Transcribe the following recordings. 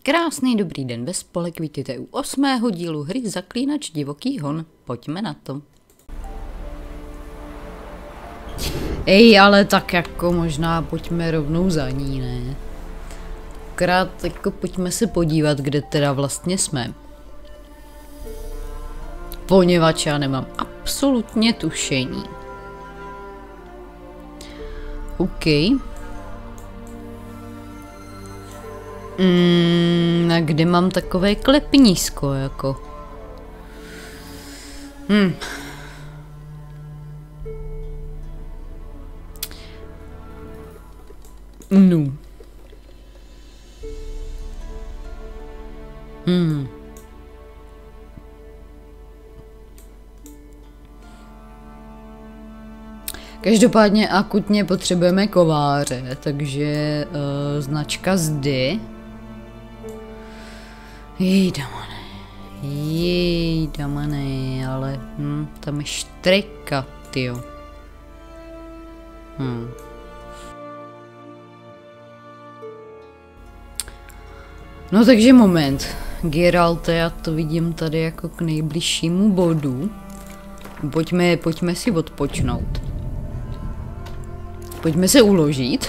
Krásný dobrý den ve spolek, vítejte u 8. dílu hry Zaklínač Divoký hon. Pojďme na to. Ej, ale tak jako možná pojďme rovnou za ní, ne? Krát jako pojďme se podívat, kde teda vlastně jsme. Poněvadž já nemám absolutně tušení. OK. A kde mám takové klepnísko, jako? No. Každopádně akutně potřebujeme kováře, takže značka zdy. Jejdamane, ale tam je štreka, tyjo. No takže moment, Geralte, já to vidím tady jako k nejbližšímu bodu. Pojďme si odpočnout. Pojďme se uložit.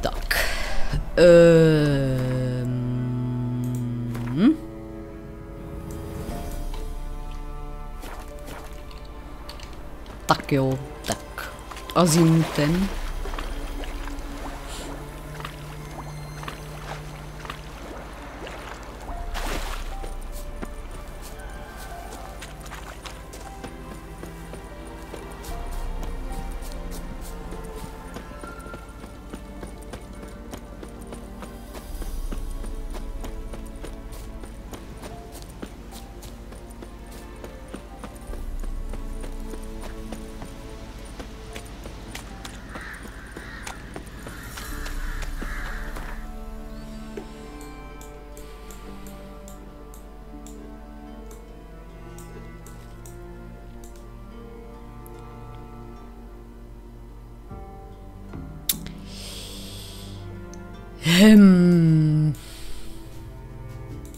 Tak. Tak jo, tak. Azimutem.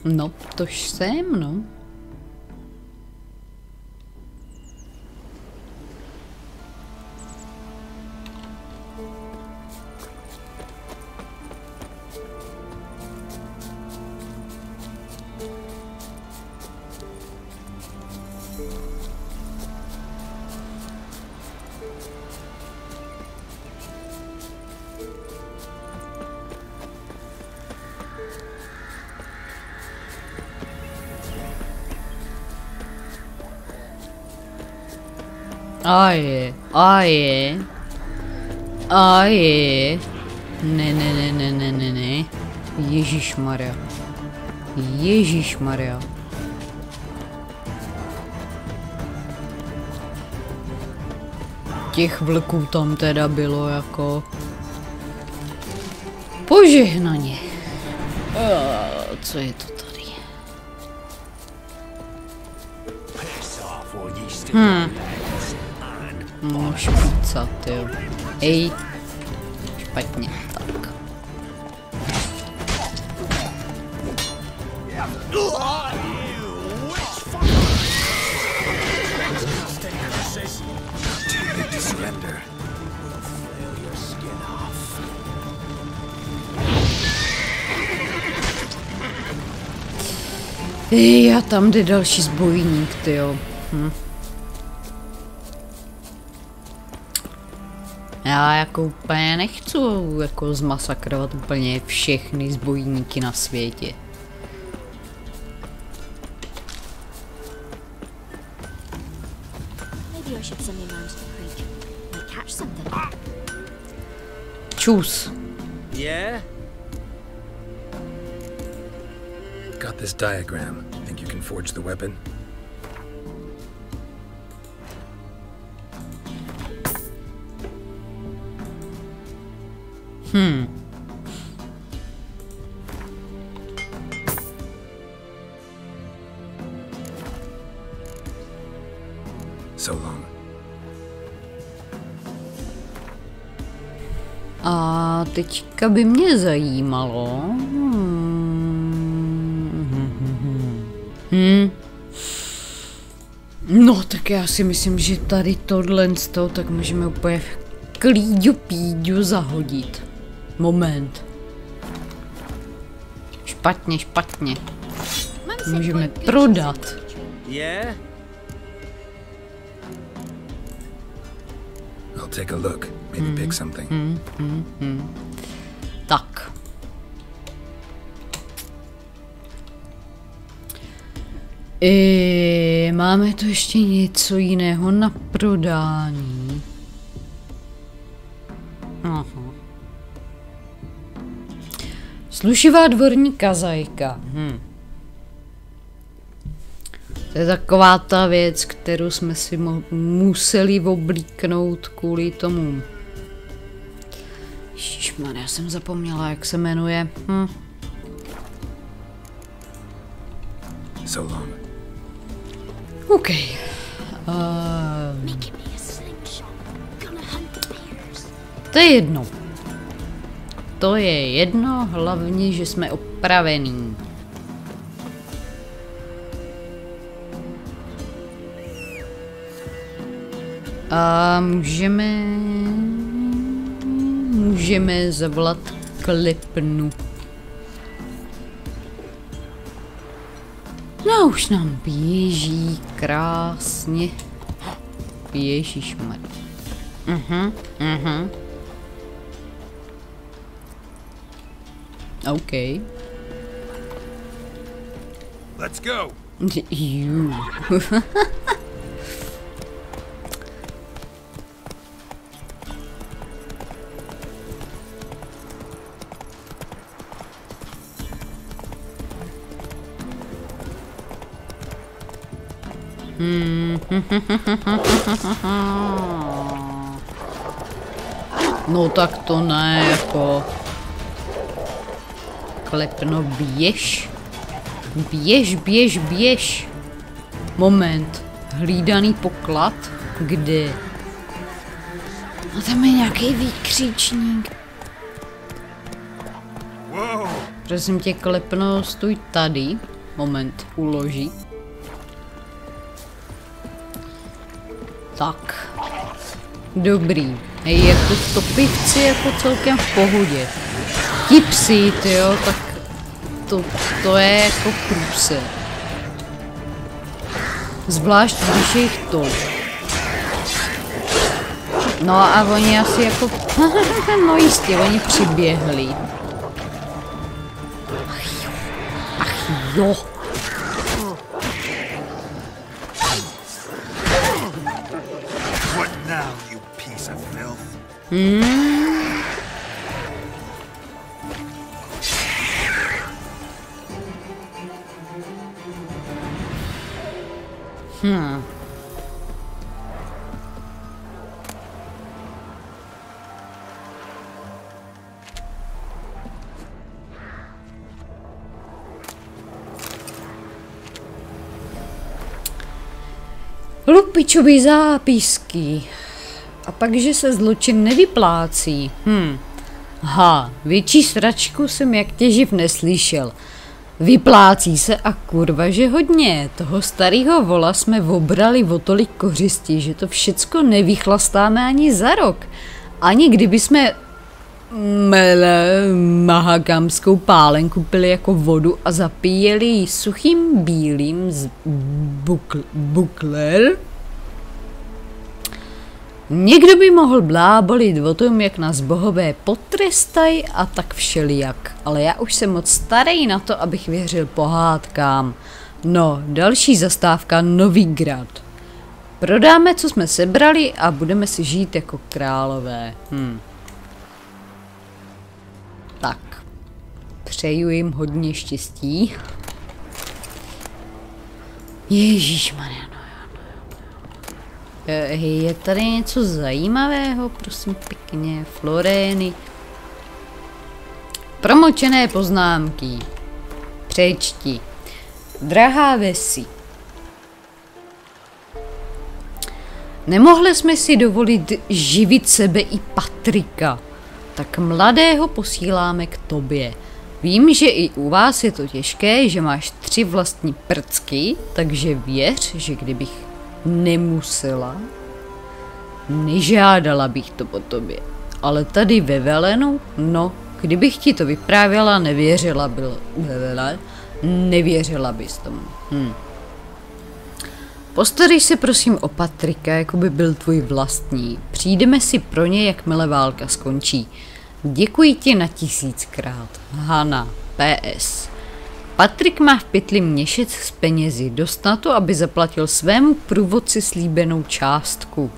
No, tož jsem, no. Aje. Ne. Ježišmarja. Těch vlků tam teda bylo jako požehnaně. Co je to tady? No, špica, tyjo. Ej. Špatně, tak. Ej, a tam jde další zbojník, tyjo. Já jako úplně nechci jako zmasakrovat úplně všechny zbojníky na světě. Čus. Yeah? Got this diagram. Think you can forge the weapon? So long. A teďka by mě zajímalo... No, tak já si myslím, že tady tohle z toho tak můžeme úplně v klíďu píďu zahodit. Moment. Špatně, špatně. Můžeme prodat. Yeah? I'll take a look. Maybe pick something. Tak. Máme tu ještě něco jiného na prodání. Aha. Slušivá dvorní kazajka. To je taková ta věc, kterou jsme si museli oblíknout kvůli tomu. Ježišmarja, já jsem zapomněla, jak se jmenuje. So long. OK. To je jedno. To je jedno, hlavně, že jsme opravení. A můžeme zavolat klepnu. No už nám běží krásně. Ježišmarja. OK. Let's go. No tak to ne, jako... Klepno, běž. Běž, běž, běž. Moment. Hlídaný poklad? Kde? No tam je nějaký výkřičník. Prosím tě, klepno, stůj tady. Moment, uloží. Tak. Dobrý. Hej, jako topivci jako celkem v pohodě. Ti psi, tyjo, tak to je jako průse. Zvlášť, když je jich tolik. No a oni asi jako... No jistě, oni přiběhli. Ach jo. What now, you piece of filth? Lupičový zápisky. A pak, že se zločin nevyplácí. Větší sračku jsem jak těživ neslyšel. Vyplácí se a kurva, že hodně. Toho starého vola jsme obrali o tolik kořistí, že to všecko nevychlastáme ani za rok. Ani kdyby jsme mahagamskou pálenku pili jako vodu a zapíjeli ji suchým bílým z bukler. Někdo by mohl blábolit o tom, jak nás bohové potrestají a tak všelijak, ale já už jsem moc starý na to, abych věřil pohádkám. No, další zastávka Novigrad. Prodáme, co jsme sebrali a budeme si žít jako králové. Tak. Přeju jim hodně štěstí. Ježíšmarja, no. Je tady něco zajímavého, prosím pěkně, florény. Promlčené poznámky. Přečti. Drahá Vesi. Nemohli jsme si dovolit živit sebe i Patrika. tak mladého posíláme k tobě. Vím, že i u vás je to těžké, že máš 3 vlastní prcky, takže věř, že kdybych nemusela, nežádala bych to po tobě. Ale tady ve Velenu, no, kdybych ti to vyprávěla, nevěřila bys tomu. Postarej se prosím o Patrika, jako by byl tvůj vlastní. Přijdeme si pro ně, jakmile válka skončí. Děkuji ti na 1000krát. Hana, PS. Patrik má v pytli měšec s penězi, dost na to, aby zaplatil svému průvodci slíbenou částku.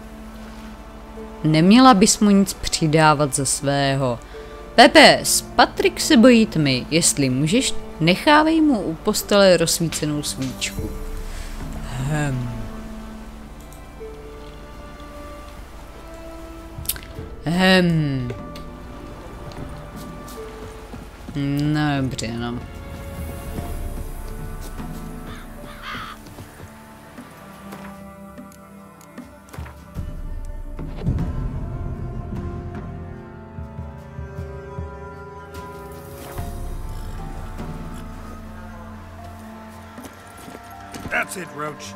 Neměla bys mu nic přidávat ze svého. PPS, Patrik se bojí tmy, jestli můžeš, nechávej mu u postele rozsvícenou svíčku. No dobře, no. That's it, Roach.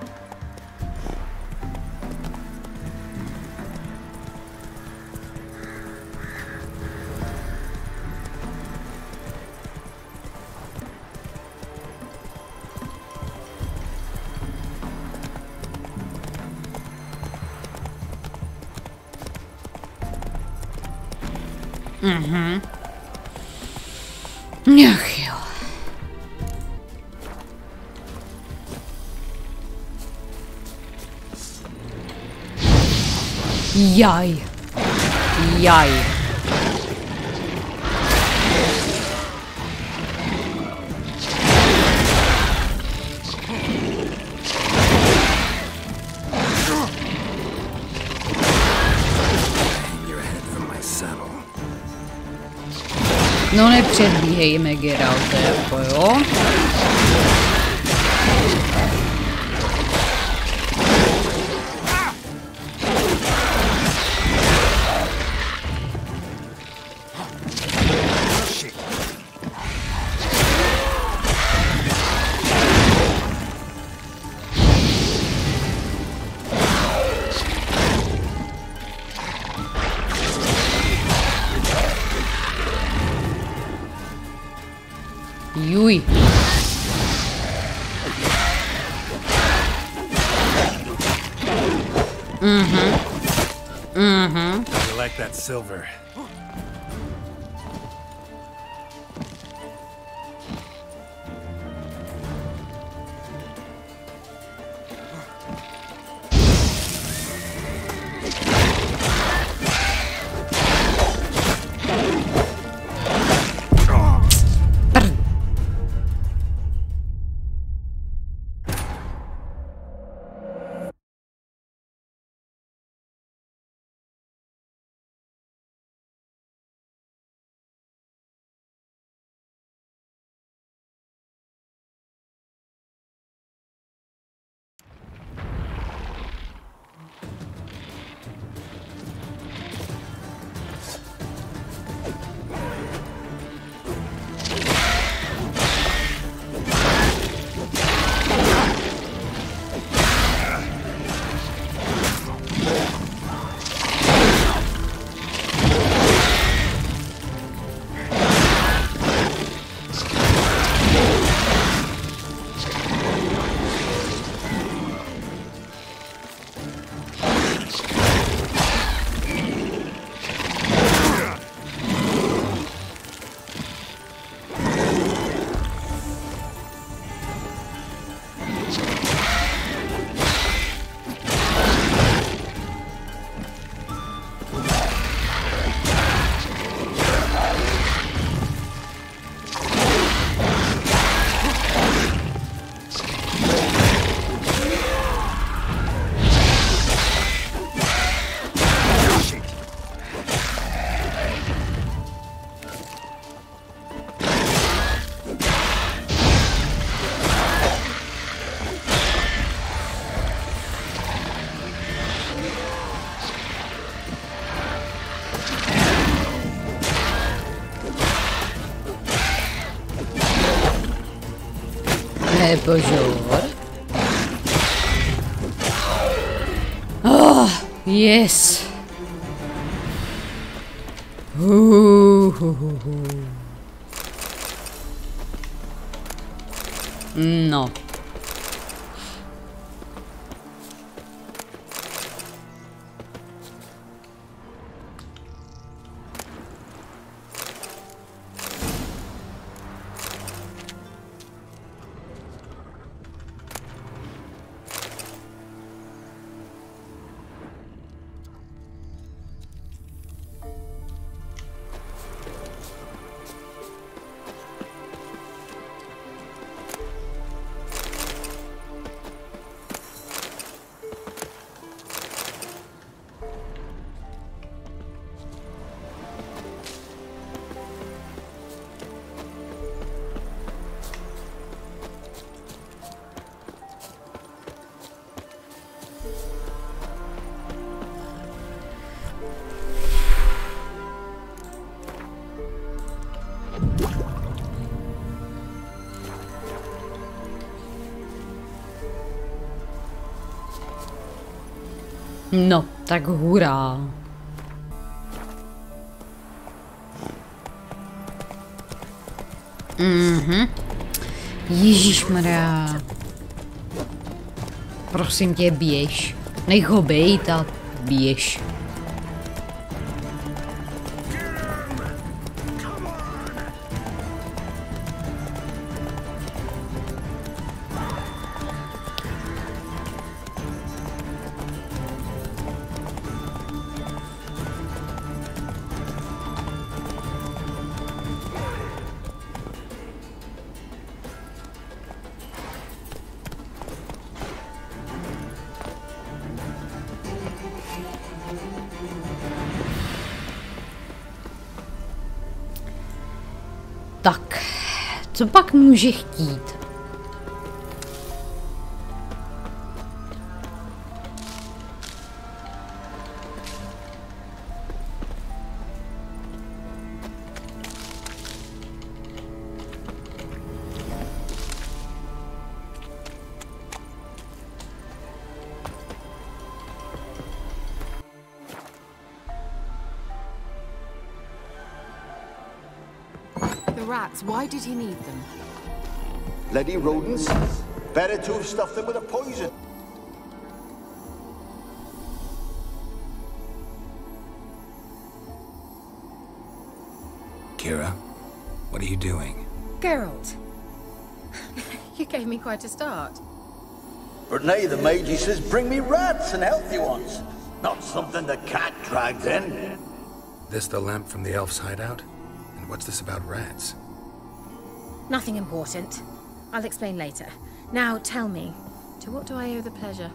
Ach jo. Jaj. Jaj. No nepředbíhejme, Geralte, jako jo. Juj. You like that silver? Požor. Oh, yes. No. No, tak hurá. Ježišmarja. Prosím tě, běž. Nech ho bejt a běž. Tak, co pak může chtít? Rats, why did he need them? Bloody rodents. Better to have stuffed them with a poison. Kira, what are you doing? Geralt. You gave me quite a start. But now the Magi says bring me rats and healthy ones. Not something the cat dragged in. This the lamp from the elf's hideout? And what's this about rats? Nothing important. I'll explain later. Now tell me, to what do I owe the pleasure?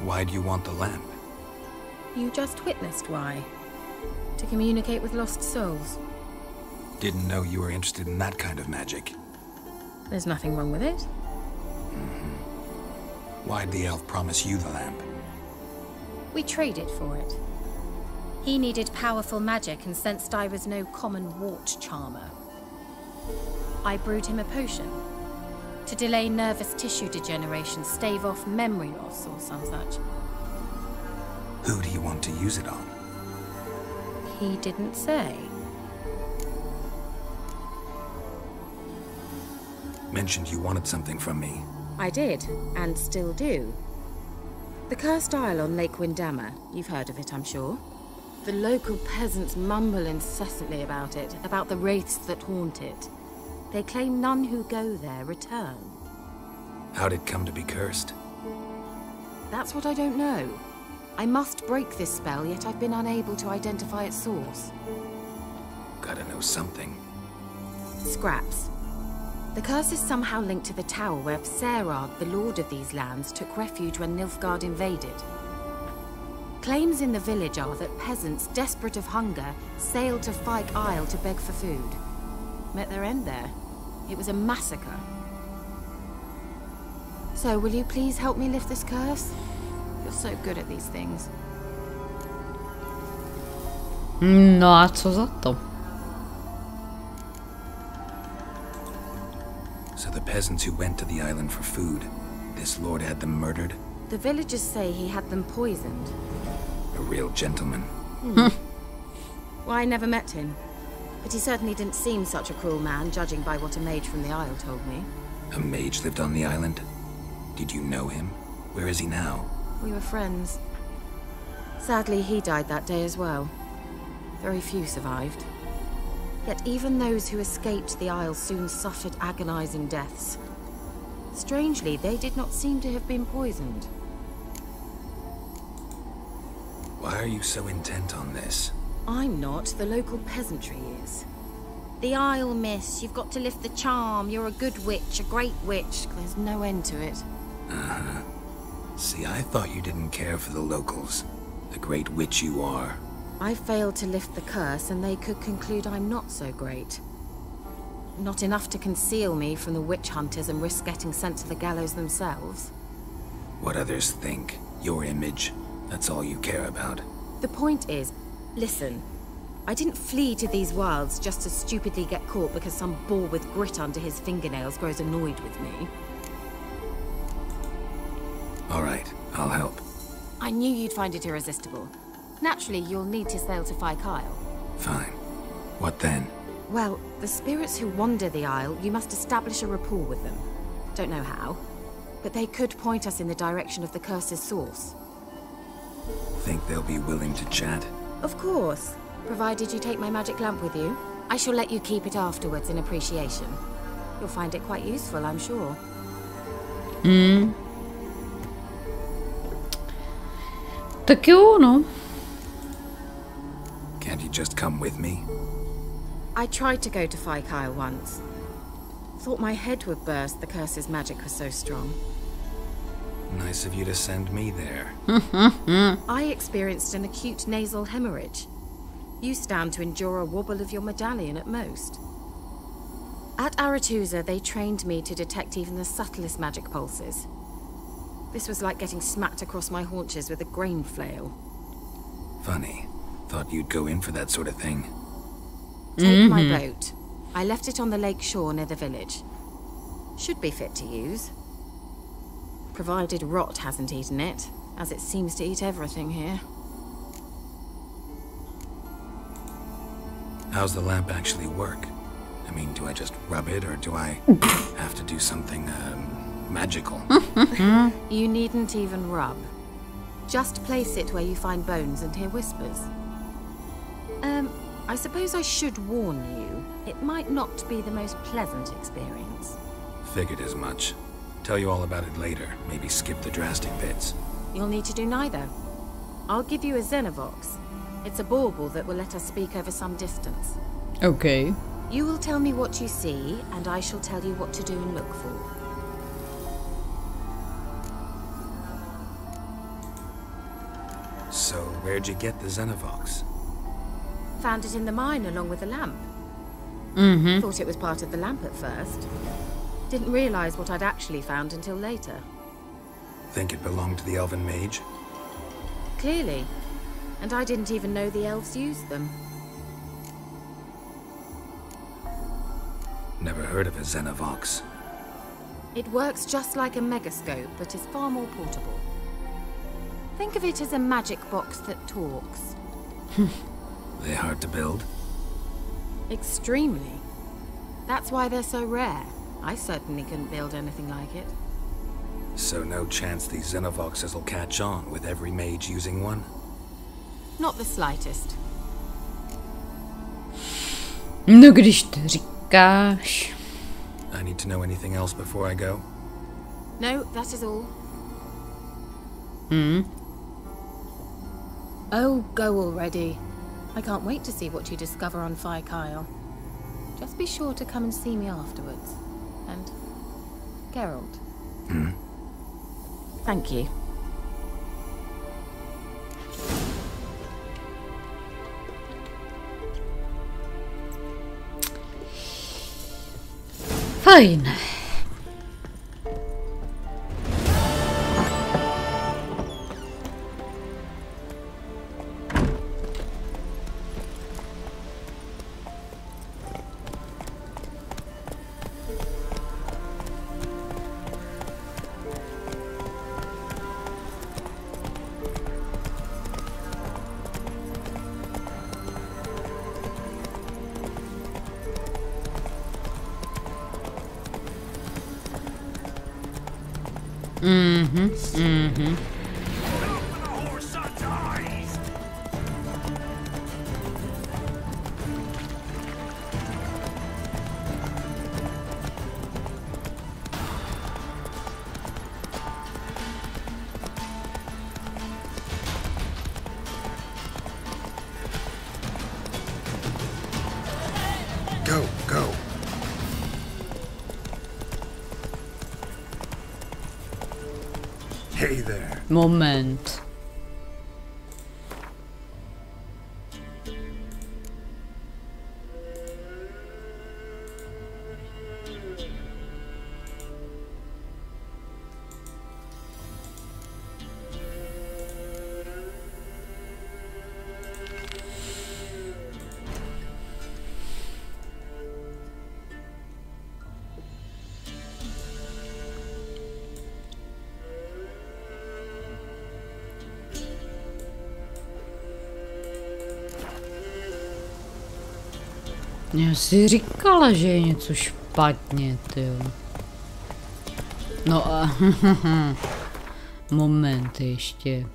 Why do you want the lamp? You just witnessed why. To communicate with lost souls. Didn't know you were interested in that kind of magic. There's nothing wrong with it. Why'd the elf promise you the lamp? We traded for it. He needed powerful magic and sensed I was no common wart charmer. I brewed him a potion. To delay nervous tissue degeneration, stave off memory loss or some such. Who do you want to use it on? He didn't say. Mentioned you wanted something from me. I did, and still do. The Cursed Isle on Lake Windammer, you've heard of it, I'm sure. The local peasants mumble incessantly about it, about the wraiths that haunt it. They claim none who go there return. How'd it come to be cursed? That's what I don't know. I must break this spell, yet I've been unable to identify its source. Gotta know something. Scraps. The curse is somehow linked to the tower where Serard, the lord of these lands, took refuge when Nilfgaard invaded. Claims in the village are that peasants, desperate of hunger, sailed to Fyke Isle to beg for food. Met their end there. It was a massacre. So, will you please help me lift this curse? You're so good at these things. No a co za to? So the peasants who went to the island for food, this lord had them murdered? The villagers say he had them poisoned. A real gentleman. Well, I never met him. But he certainly didn't seem such a cruel man, judging by what a mage from the Isle told me. A mage lived on the island? Did you know him? Where is he now? We were friends. Sadly, he died that day as well. Very few survived. Yet even those who escaped the Isle soon suffered agonizing deaths. Strangely, they did not seem to have been poisoned. Why are you so intent on this? I'm not. The local peasantry is. The Isle, miss. You've got to lift the charm. You're a good witch, a great witch. There's no end to it. Uh-huh. See, I thought you didn't care for the locals. The great witch you are. I failed to lift the curse, and they could conclude I'm not so great. Not enough to conceal me from the witch hunters and risk getting sent to the gallows themselves. What others think, your image, that's all you care about. The point is, listen, I didn't flee to these wilds just to stupidly get caught because some boar with grit under his fingernails grows annoyed with me. All right, I'll help. I knew you'd find it irresistible. Naturally, you'll need to sail to Keiry. Fine. What then? Well, the spirits who wander the Isle, you must establish a rapport with them. Don't know how, but they could point us in the direction of the curse's source. Think they'll be willing to chat? Of course, provided you take my magic lamp with you. I shall let you keep it afterwards in appreciation. You'll find it quite useful, I'm sure. Tak jo, no. Can't you just come with me? I tried to go to Keiry once. Thought my head would burst, the curse's magic was so strong. Nice of you to send me there. I experienced an acute nasal hemorrhage. You stand to endure a wobble of your medallion at most. At Aretusa, they trained me to detect even the subtlest magic pulses. This was like getting smacked across my haunches with a grain flail. Funny. Thought you'd go in for that sort of thing. Take my boat. I left it on the lake shore near the village. Should be fit to use. Provided rot hasn't eaten it, as it seems to eat everything here. How's the lamp actually work? I mean, do I just rub it, or do I have to do something, magical? You needn't even rub. Just place it where you find bones and hear whispers. I suppose I should warn you, it might not be the most pleasant experience. Figured as much. Tell you all about it later, maybe skip the drastic bits. You'll need to do neither. I'll give you a Xenovox. It's a bauble that will let us speak over some distance. Okay. You will tell me what you see, and I shall tell you what to do and look for. So, where'd you get the Xenovox? Found it in the mine along with the lamp. Thought it was part of the lamp at first. Didn't realize what I'd actually found until later. Think it belonged to the elven mage? Clearly. And I didn't even know the elves used them. Never heard of a Xenovox. It works just like a megascope, but is far more portable. Think of it as a magic box that talks. They hard to build? Extremely. That's why they're so rare. I certainly couldn't build anything like it. So no chance these Xenovoxes will catch on with every mage using one? Not the slightest. No, když to říkáš. I need to know anything else before I go? No, that is all. Oh, go already. I can't wait to see what you discover on Keiry. Just be sure to come and see me afterwards. And Geralt. Thank you. Fajn. Go, go. Hey there. Moment. Já si říkala, že je něco špatně, tyjo. No a moment ještě.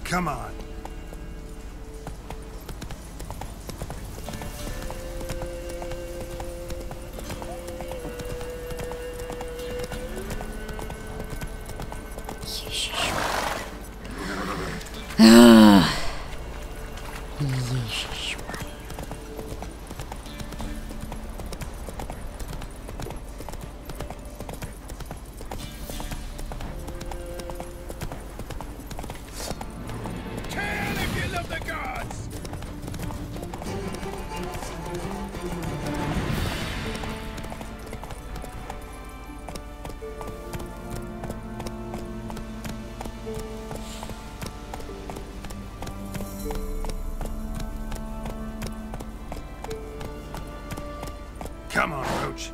Come on. Come on, Roach.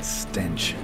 Stench.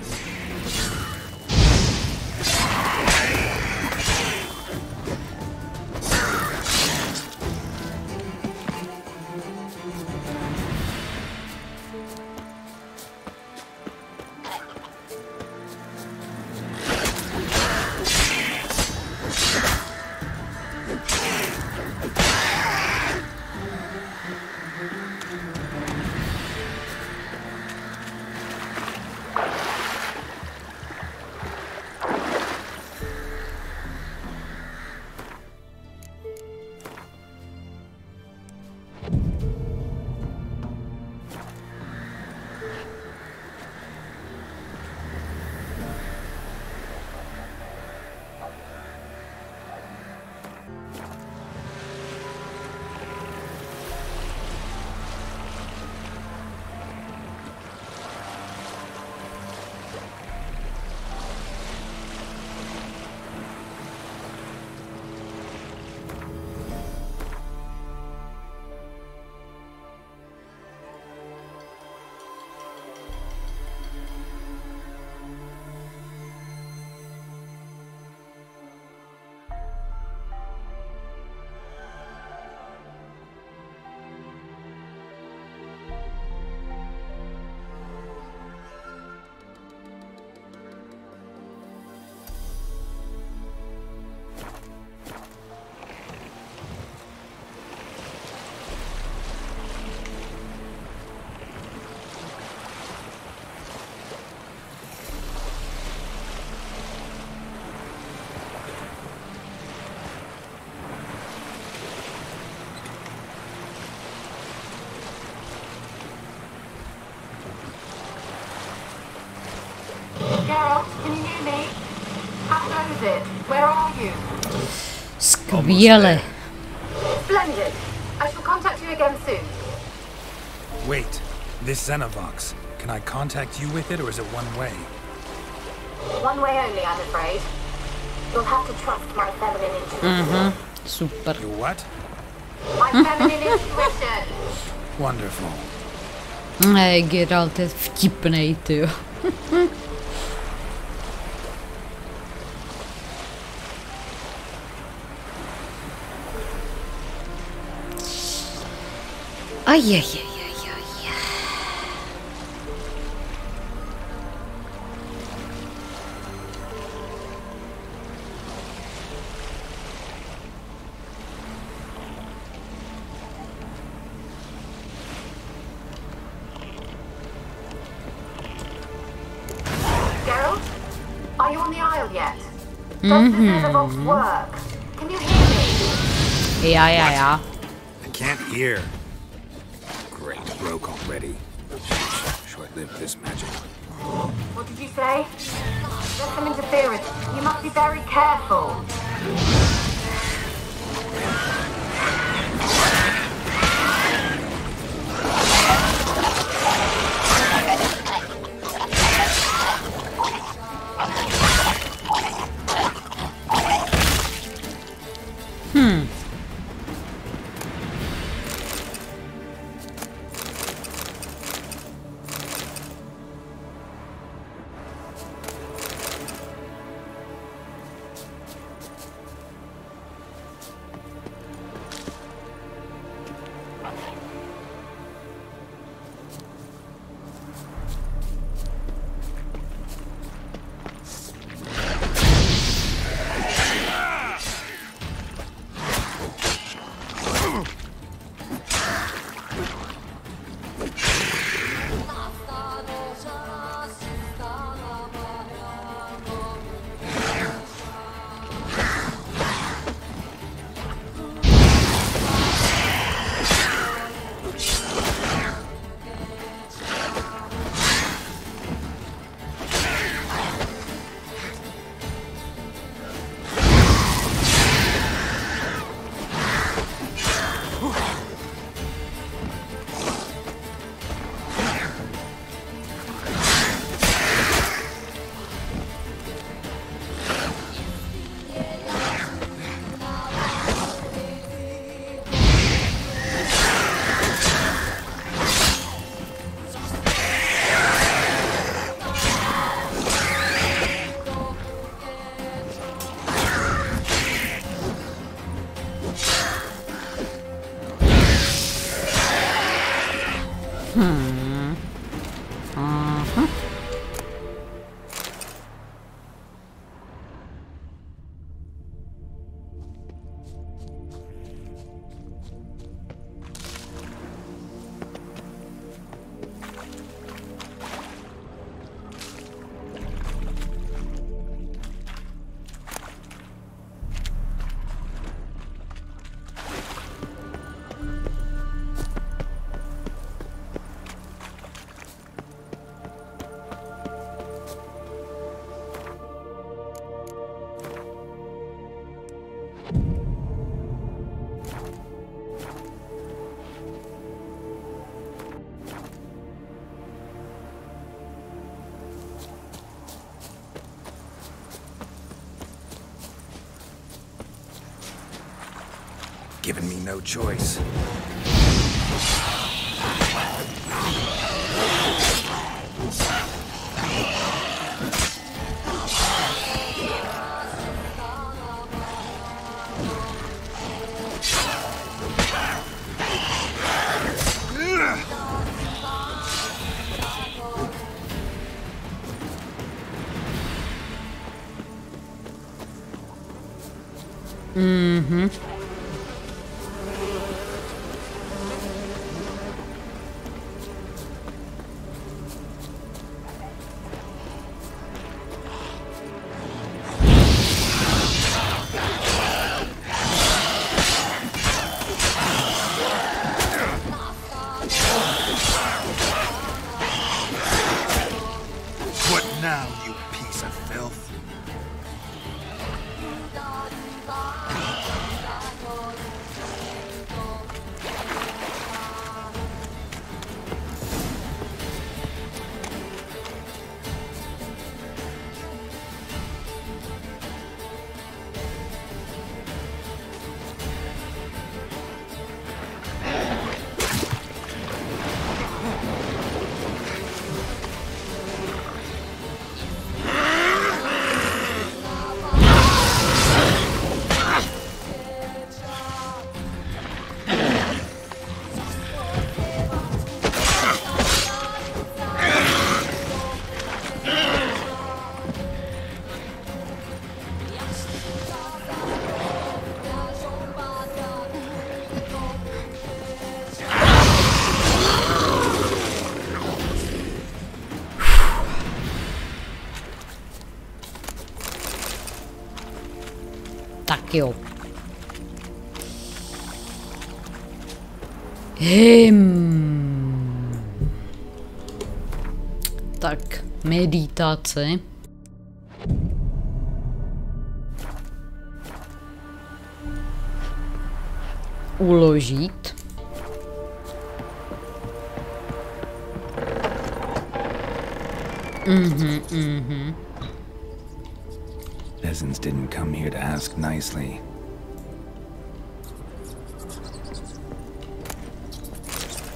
Can you hear me? How goes it? Where are you? Skvěle. Splendid. I shall contact you again soon. Wait, this Xenovox. Can I contact you with it, or is it one way? One way only, I'm afraid. You'll have to trust my feminine intuition. Super. You what? My feminine intuition. Wonderful. Geralt je vtipnej, tyjo. Ajajajajaj. Geralt? Are you on the Isle yet? Does the Xenovox work? Can you hear me? Já. I can't hear. Great, broke already. Short-lived this magic. What did you say? There's some interference. You must be very careful. Given me no choice. Tak jo. Tak, meditace. Uložit. Peasants didn't come here to ask nicely.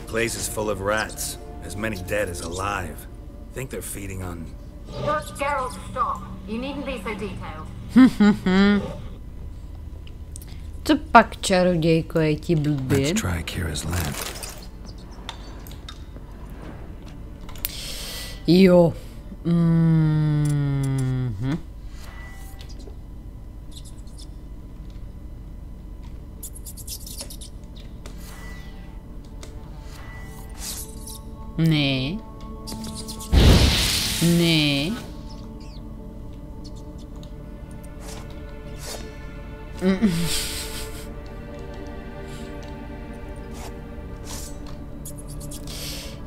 Place is full of rats. As many dead as alive. Think they're feeding on... Geralt, stop. You needn't be so detailed. Co pak, čarodějko, je ti blbě? Let's try Kira's lamp. Jo. Ne. Ne.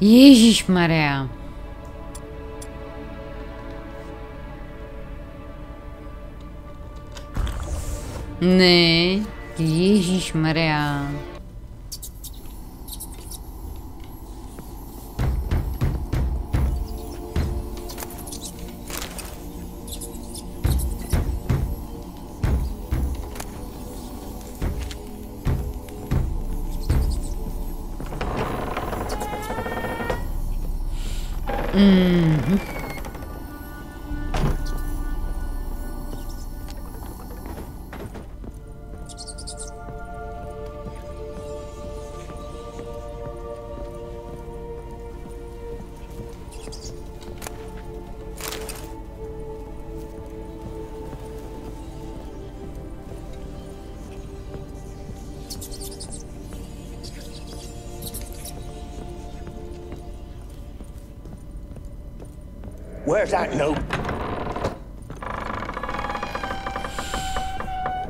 Ježišmarja. Ne, Ježišmarja. Where's that note?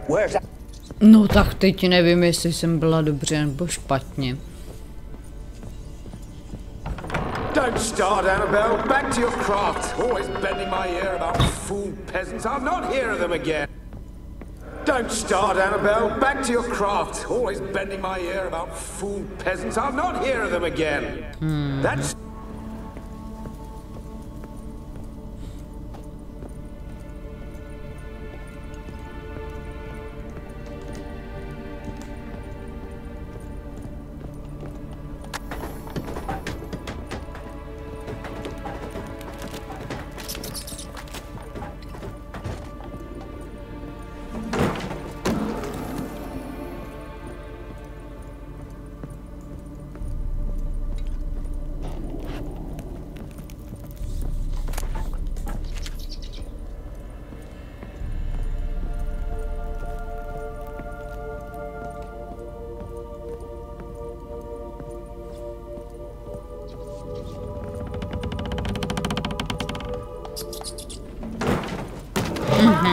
Where's that? No tak teď nevím, jestli jsem byla dobře nebo špatně. Don't start, Annabelle. Back to your craft. Always bending my ear about fool peasants. I'll not hear of them again. Don't start, Annabelle. Back to your craft. Always bending my ear about fool peasants. I'll not hear of them again. That's...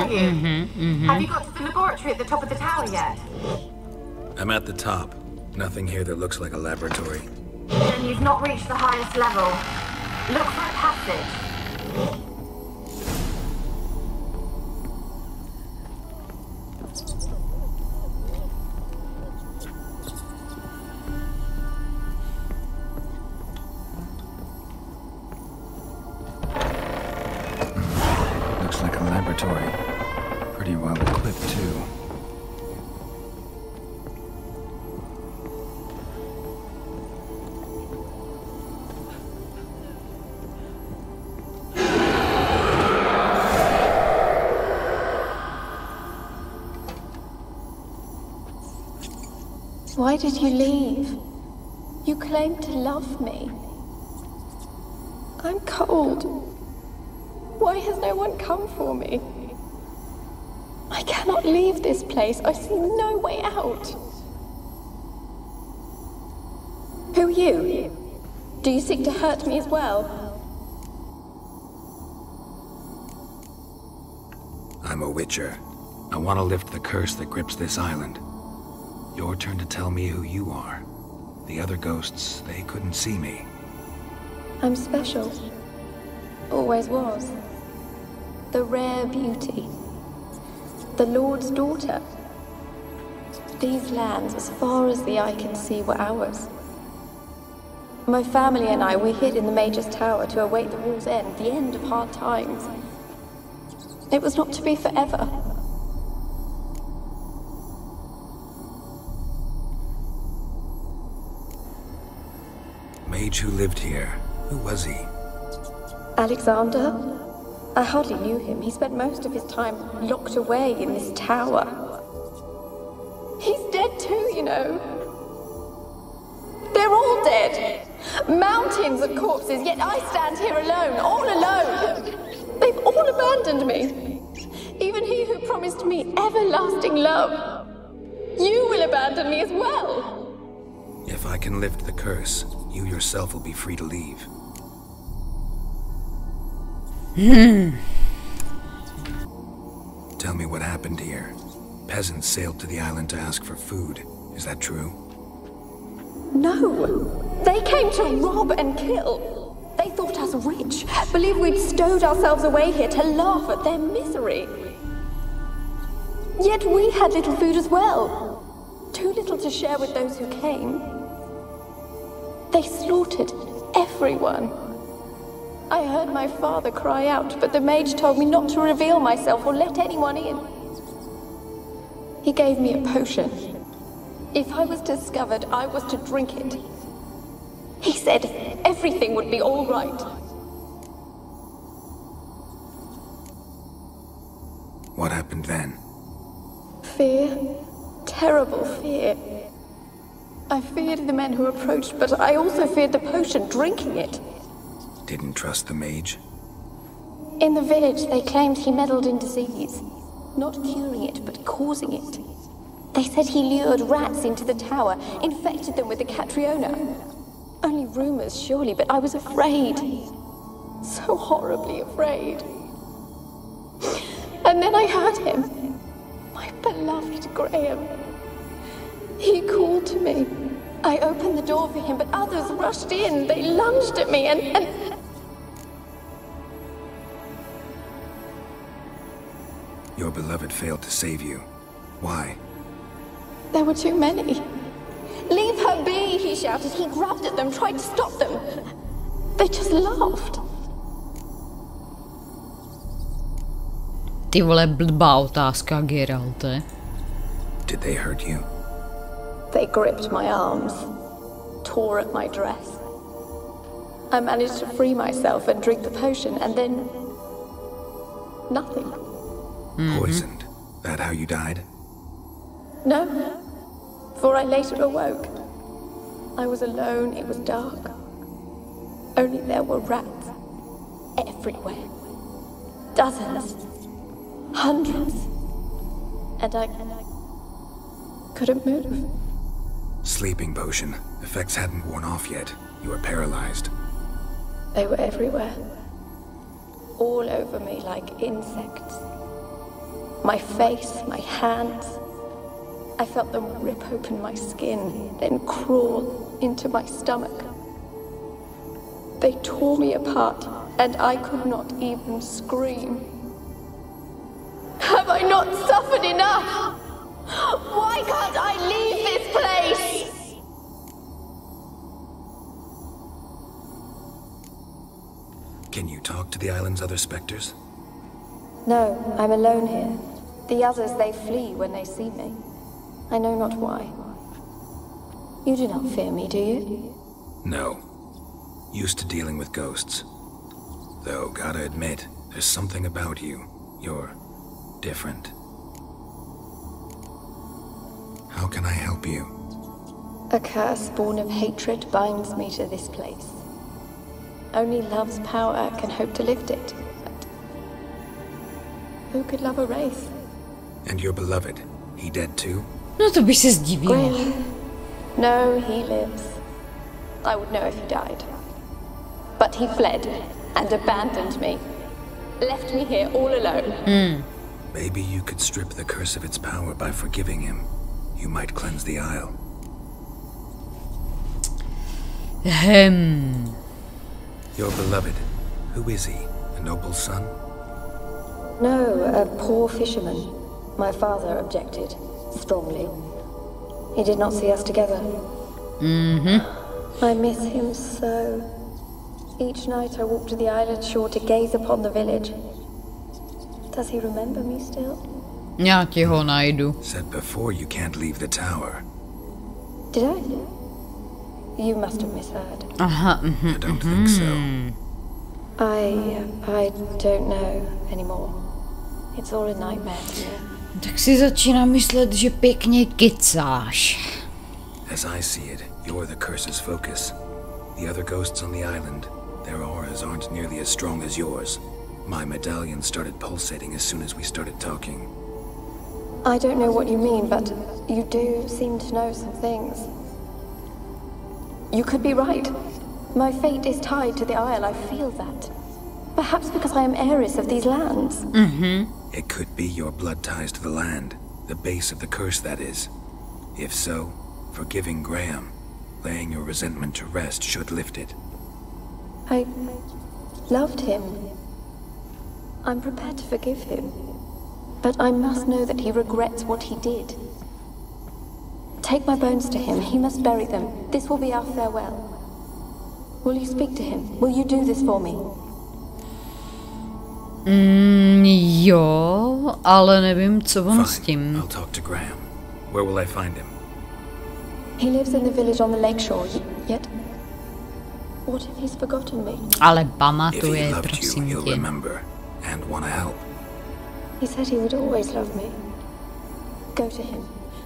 Have you got to the laboratory at the top of the tower yet? I'm at the top. Nothing here that looks like a laboratory. Then you've not reached the highest level. Look for a passage. Looks like a laboratory. Pretty well equipped, too. Why did you leave? You claimed to love me. I'm cold. Why has no one come for me? I cannot leave this place. I see no way out. Who are you? Do you seek to hurt me as well? I'm a witcher. I want to lift the curse that grips this island. Your turn to tell me who you are. The other ghosts, they couldn't see me. I'm special. Always was. The rare beauty. The Lord's daughter. These lands, as far as the eye can see, were ours. My family and I, we hid in the Major's tower to await the war's end, the end of hard times. It was not to be forever. Mage who lived here. Who was he? Alexander? I hardly knew him. He spent most of his time locked away in this tower. He's dead too, you know. They're all dead. Mountains of corpses, yet I stand here alone, all alone. They've all abandoned me. Even he who promised me everlasting love. You will abandon me as well. If I can lift the curse, you yourself will be free to leave. Tell me what happened here. Peasants sailed to the island to ask for food. Is that true? No. They came to rob and kill. They thought us rich, believed we'd stowed ourselves away here to laugh at their misery. Yet we had little food as well. Too little to share with those who came. They slaughtered everyone. I heard my father cry out, but the mage told me not to reveal myself or let anyone in. He gave me a potion. If I was discovered, I was to drink it. He said everything would be all right. What happened then? Fear. Terrible fear. I feared the men who approached, but I also feared the potion, drinking it. Didn't trust the mage? In the village, they claimed he meddled in disease. Not curing it, but causing it. They said he lured rats into the tower, infected them with the Catriona. Only rumors, surely, but I was afraid. So horribly afraid. And then I heard him. My beloved Graham. He called to me. I opened the door for him, but others rushed in. They lunged at me and... Your beloved failed to save you. Why? There were too many. Leave her be, he shouted. He grabbed at them, tried to stop them. They just laughed. Ty vole, blbá otázka, Geralte. Did they hurt you? They gripped my arms, tore at my dress. I managed to free myself and drink the potion, and then... nothing. Poisoned? That how you died? No, for I later awoke. I was alone, it was dark. Only there were rats. Everywhere. Dozens. Hundreds. And I couldn't move. Sleeping potion. Effects hadn't worn off yet. You were paralyzed. They were everywhere. All over me like insects. My face, my hands. I felt them rip open my skin, then crawl into my stomach. They tore me apart, and I could not even scream. Have I not suffered enough? Why can't I leave this place? Can you talk to the island's other specters? No, I'm alone here. The others, they flee when they see me. I know not why. You do not fear me, do you? No. Used to dealing with ghosts. Though, gotta admit, there's something about you. You're different. How can I help you? A curse born of hatred binds me to this place. Only love's power can hope to lift it. But who could love a race? And your beloved, he dead too? No to by se zdivila. Graham. No, he lives. I would know if he died. But he fled and abandoned me. Left me here all alone. Maybe you could strip the curse of its power by forgiving him. You might cleanse the Isle. Your beloved, who is he? A noble son? No, a poor fisherman. My father objected, strongly. He did not see us together. I miss him so. Each night I walk to the island shore to gaze upon the village. Does he remember me still? Já ti ho najdu. Said before you can't leave the tower. Did I? You must have misheard. I don't think so. I don't know anymore. It's all a nightmare to me. Tak si začínám myslet, že pěkně kecáš. As I see it, you're the curse's focus. The other ghosts on the island, their auras aren't nearly as strong as yours. My medallion started pulsating as soon as we started talking. I don't know what you mean, but you do seem to know some things. You could be right. My fate is tied to the Isle, I feel that. Perhaps because I am heiress of these lands. It could be your blood ties to the land, the base of the curse, that is. If so, forgiving Graham, laying your resentment to rest should lift it. I loved him. I'm prepared to forgive him. But I must know that he regrets what he did. Take my bones to him. He must bury them. This will be our farewell. Will you speak to him? Will you do this for me? Jo, ale nevím, co on s Fine, tím. I'll talk to Graham. Where will I find him? He lives in the village on the lakeshore, yet... What if he's forgotten me? Ale If he pamatuje, loved you, prosím he'll tě. remember and want to help. He said he would always love me. Go to him.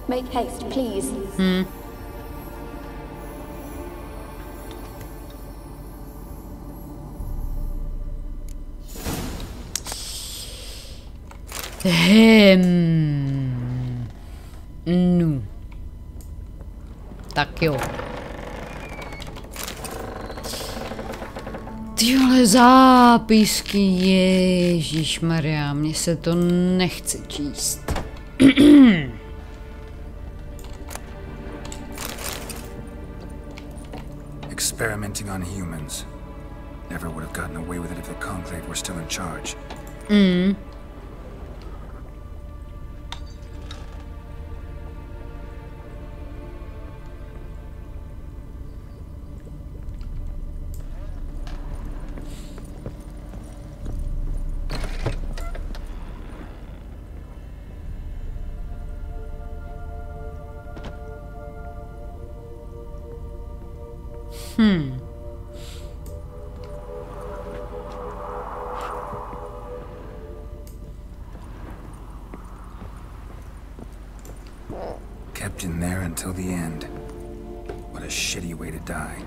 Make haste, please. No. Tak jo. Tyhle zápisky, ježišmarja, mně se to nechce číst. Experimenting on humans. Never would have gotten away with it if the Conclave were still in charge. Kept in there until the end. What a shitty way to die.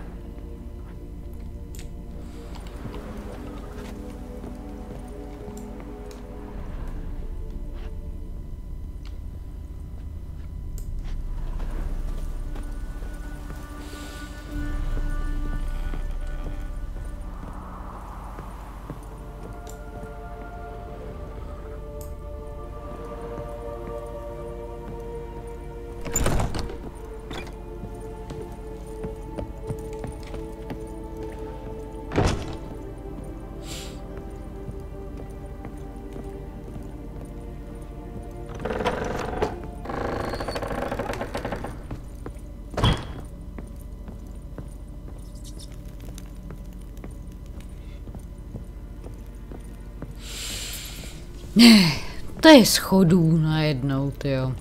To je schodů najednou, tyjo.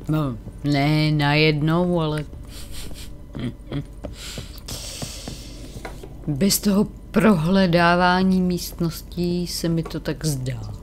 No, ne najednou, ale... Bez toho prohledávání místností se mi to tak zdá.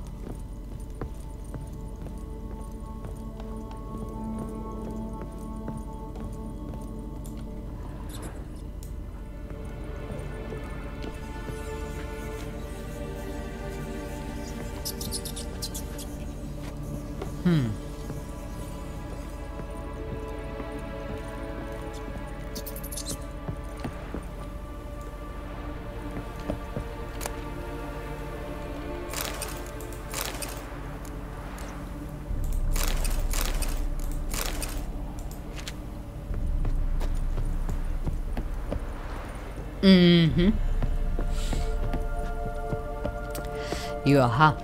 Jo, aha.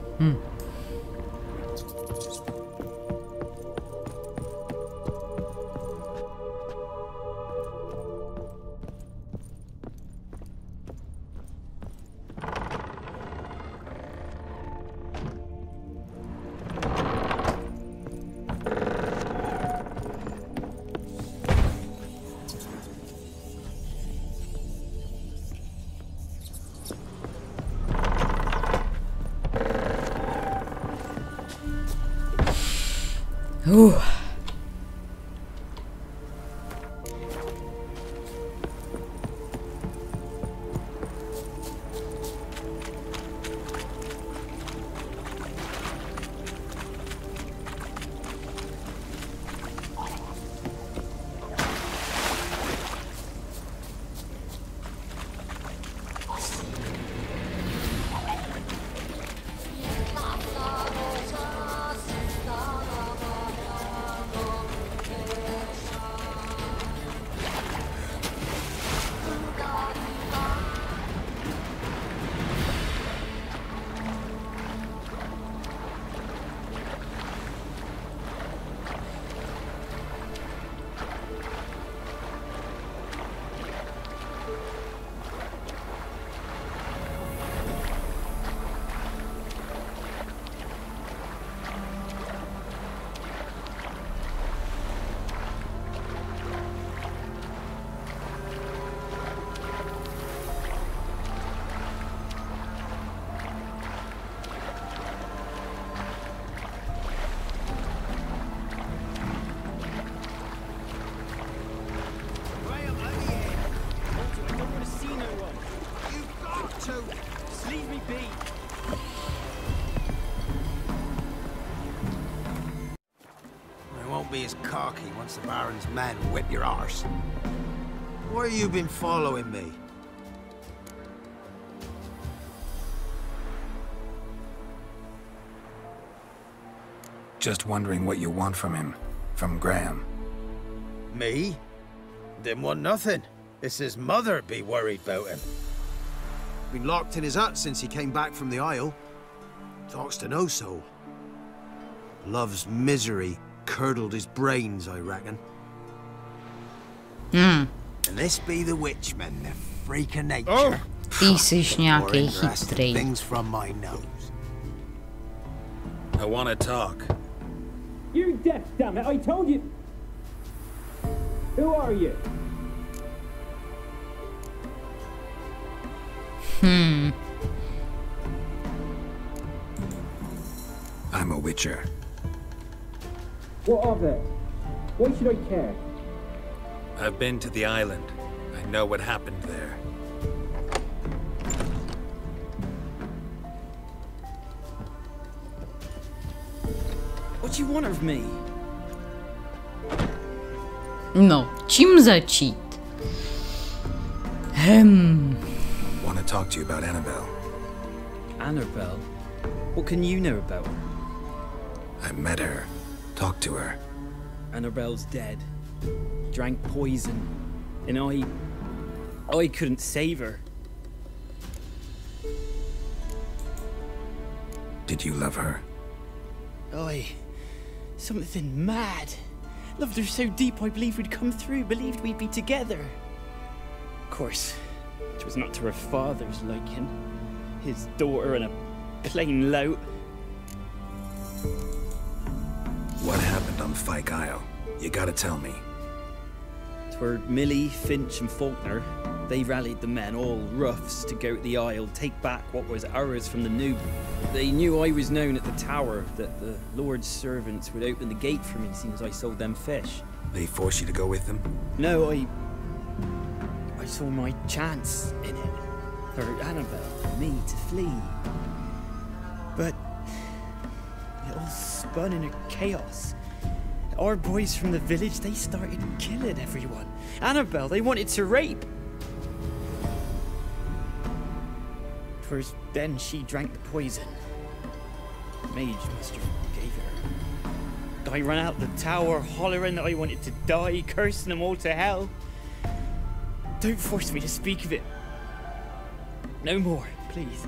Be as cocky once the Baron's men whip your arse. Why have you been following me? Just wondering what you want from him. From Graham. Me? Didn't want nothing. It's his mother be worried about him. Been locked in his hut since he came back from the Isle. Talks to no soul. Love's misery curdled his brains, I reckon. And this be the witchmen, the freak of nature. Ty jsi nějaký chytrý. Things from my nose. I want to talk. You're deaf, damn it! I told you. Who are you? I'm a witcher. What of it? Why should I care? I've been to the island. I know what happened there. What do you want of me? No, čím začít? Want to talk to you about Annabelle. Annabelle? What can you know about her? I met her. Talked to her. Annabelle's dead. Drank poison. And I couldn't save her. Did you love her? Something mad. Loved her so deep I believed we'd come through, believed we'd be together. Of course, it was not to her father's liking. His daughter and a plain lout. What happened on Fyke Isle? You gotta tell me. 'Twere Millie, Finch and Faulkner. They rallied the men, all roughs, to go to the Isle, take back what was ours from the noob. They knew I was known at the tower, that the Lord's servants would open the gate for me as soon as I sold them fish. They force you to go with them? No, I saw my chance in it. For Annabelle, me to flee. But it all spun in a chaos. Our boys from the village, they started killing everyone. Annabelle, they wanted to rape. 'Twas then she drank the poison. Mage must have gave it her. I ran out the tower, hollering that I wanted to die, cursing them all to hell. Don't force me to speak of it. No more, please.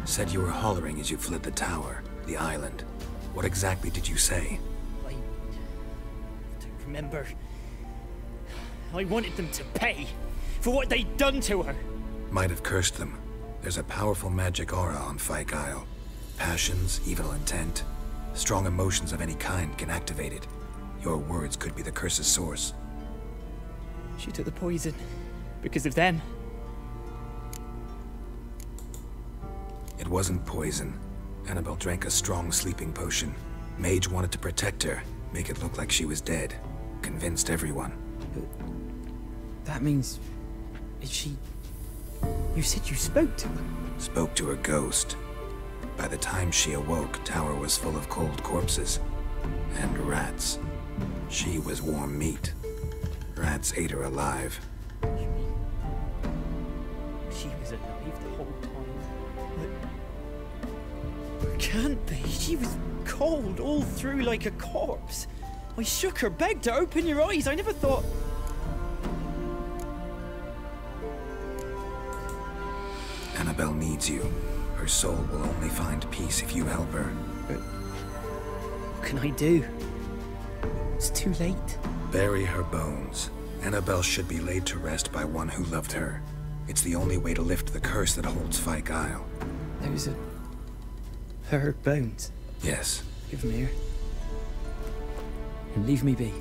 Said you were hollering as you fled the tower, the island. What exactly did you say? I don't remember. I wanted them to pay for what they'd done to her. Might have cursed them. There's a powerful magic aura on Fyke Isle. Passions, evil intent, strong emotions of any kind can activate it. Your words could be the curse's source. She took the poison because of them. It wasn't poison. Annabelle drank a strong sleeping potion. Mage wanted to protect her, make it look like she was dead. Convinced everyone. That means... is she... You said you spoke to her? Spoke to her ghost. By the time she awoke, Tower was full of cold corpses. And rats. She was warm meat. Rats ate her alive. You mean... she was alive the whole time? But... can't be. She was cold all through like a corpse. I shook her, begged her, open your eyes. I never thought... Annabelle needs you. Her soul will only find peace if you help her. But... what can I do? It's too late. Bury her bones. Annabelle should be laid to rest by one who loved her. It's the only way to lift the curse that holds Fyke Isle. Those are... her bones? Yes. Give them here. And leave me be.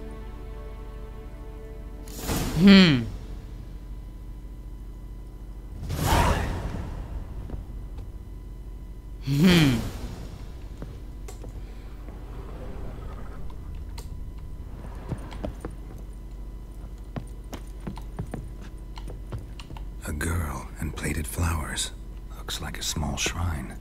A girl and plated flowers. Looks like a small shrine.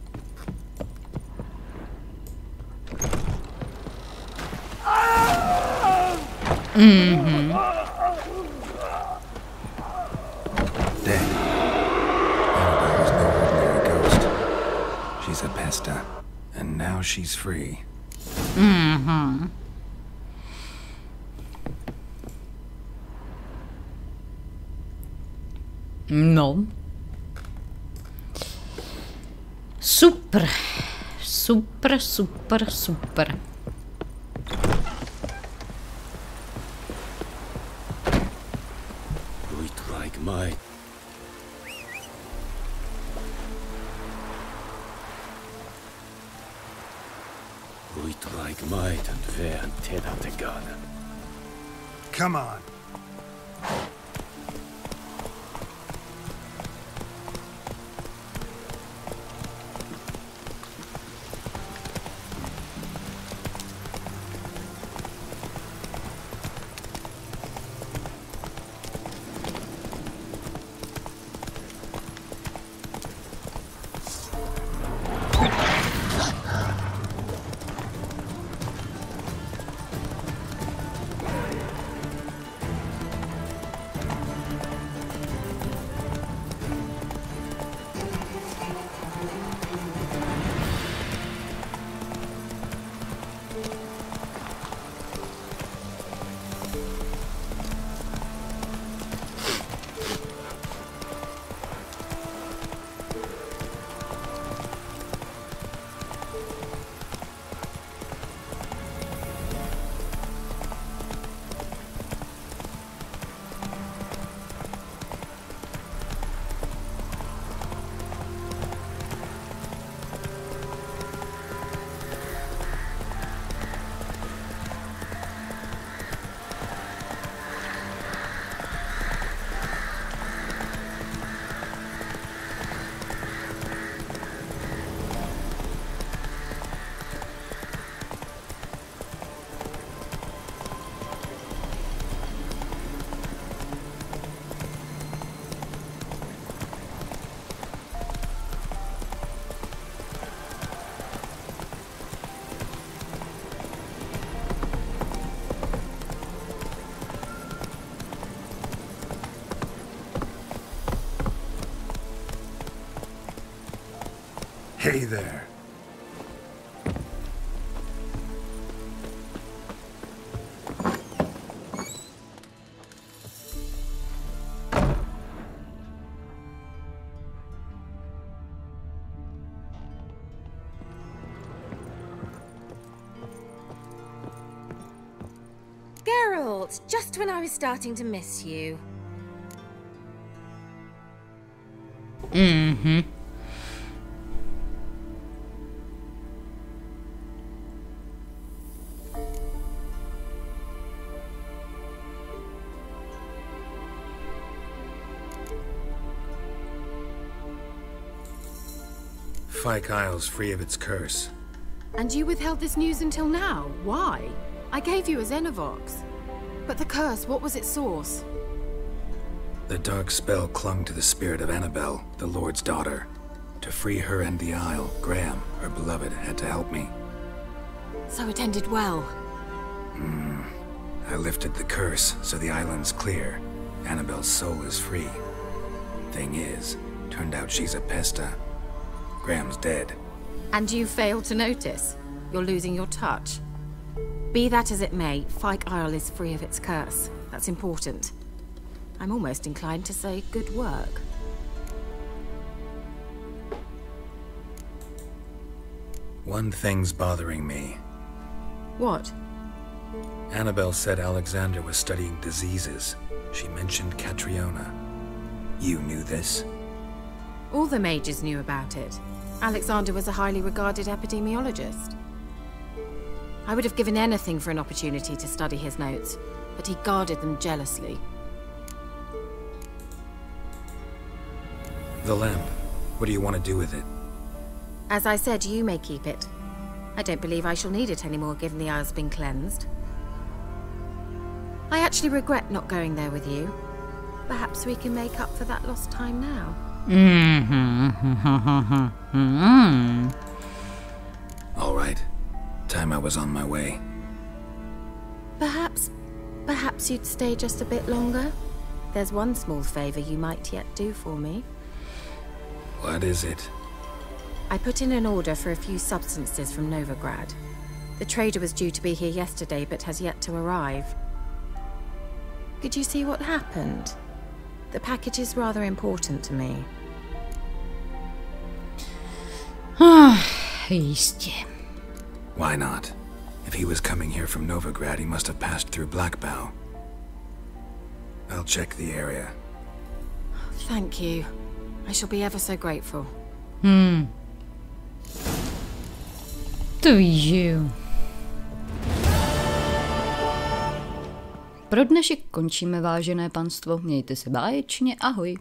Dead. Annabelle was no ordinary ghost. She's a pesta. And now she's free. No. Super. Super, super, super. Like my... like might and fair and ten out the gun. Come on. Hey there. Geralt, just when I was starting to miss you. Fyke Isle's free of its curse. And you withheld this news until now? Why? I gave you a Xenovox. But the curse, what was its source? The dark spell clung to the spirit of Annabelle, the Lord's daughter. To free her and the Isle, Graham, her beloved, had to help me. So it ended well. I lifted the curse, so the island's clear. Annabelle's soul is free. Thing is, turned out she's a pesta. Graham's dead. And you failed to notice? You're losing your touch. Be that as it may, Fyke Isle is free of its curse. That's important. I'm almost inclined to say good work. One thing's bothering me. What? Annabelle said Alexander was studying diseases. She mentioned Catriona. You knew this? All the mages knew about it. Alexander was a highly regarded epidemiologist. I would have given anything for an opportunity to study his notes, but he guarded them jealously. The lamp. What do you want to do with it? As I said, you may keep it. I don't believe I shall need it anymore, given the Isle's been cleansed. I actually regret not going there with you. Perhaps we can make up for that lost time now. All right. Time I was on my way. Perhaps you'd stay just a bit longer? There's one small favor you might yet do for me. What is it? I put in an order for a few substances from Novigrad. The trader was due to be here yesterday, but has yet to arrive. Could you see what happened? The package is rather important to me. Jistě. Why not? If he was coming here from Novigrad, he must have passed through Blackbow. I'll check the area. Thank you. I shall be ever so grateful. To víš, že jo. Pro dnešek končíme, vážené panstvo. Mějte se báječně, ahoj.